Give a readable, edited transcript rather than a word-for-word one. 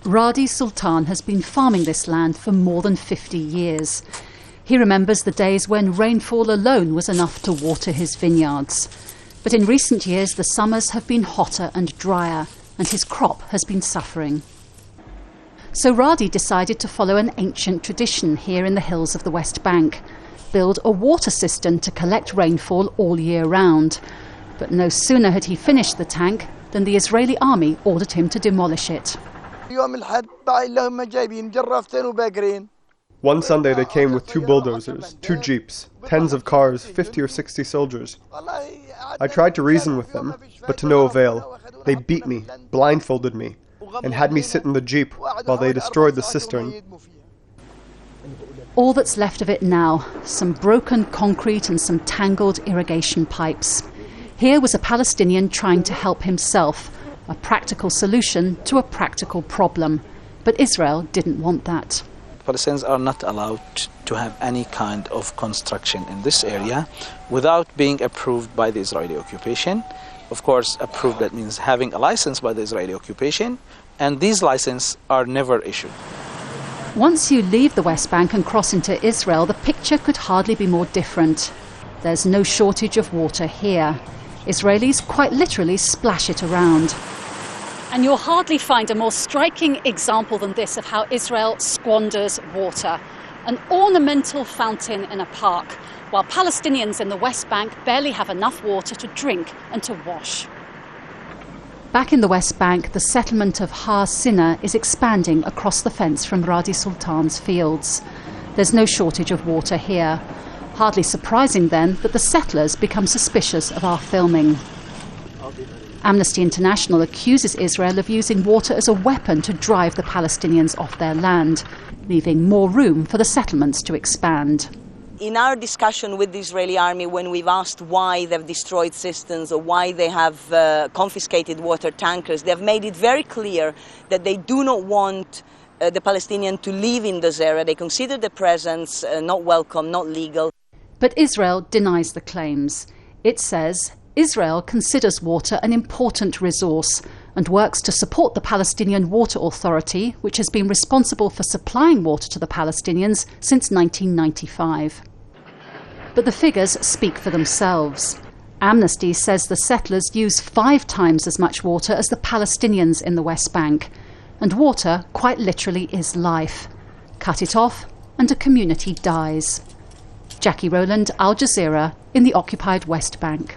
RADI Sultan has been farming this land for more than 50 years. He remembers the days when rainfall alone was enough to water his vineyards. But in recent years, the summers have been hotter and drier, and his crop has been suffering. So RADI decided to follow an ancient tradition here in the hills of the West Bank, build a water cistern to collect rainfall all year round. But no sooner had he finished the tank than the Israeli army ordered him to demolish it. One Sunday they came with 2 bulldozers, 2 jeeps, tens of cars, 50 or 60 soldiers. I tried to reason with them, but to no avail. They beat me, blindfolded me, and had me sit in the jeep while they destroyed the cistern. All that's left of it now, some broken concrete and some tangled irrigation pipes. Here was a Palestinian trying to help himself, a practical solution to a practical problem. But Israel didn't want that. Palestinians are not allowed to have any kind of construction in this area without being approved by the Israeli occupation. Of course, approved, that means having a license by the Israeli occupation, and these licenses are never issued. Once you leave the West Bank and cross into Israel, the picture could hardly be more different. There's no shortage of water here. Israelis quite literally splash it around. And you'll hardly find a more striking example than this of how Israel squanders water. An ornamental fountain in a park, while Palestinians in the West Bank barely have enough water to drink and to wash. Back in the West Bank, the settlement of Har Sinna is expanding across the fence from RADI Sultan's fields. There's no shortage of water here. Hardly surprising then that the settlers become suspicious of our filming. Amnesty International accuses Israel of using water as a weapon to drive the Palestinians off their land, leaving more room for the settlements to expand. In our discussion with the Israeli army, when we've asked why they've destroyed cisterns or why they have confiscated water tankers, they've made it very clear that they do not want the Palestinians to live in Jazeera. They consider the presence not welcome, not legal. But Israel denies the claims. It says Israel considers water an important resource and works to support the Palestinian Water Authority, which has been responsible for supplying water to the Palestinians since 1995. But the figures speak for themselves. Amnesty says the settlers use 5 times as much water as the Palestinians in the West Bank. And water, quite literally, is life. Cut it off and a community dies. Jacky, Rowland, Al Jazeera, in the occupied West Bank.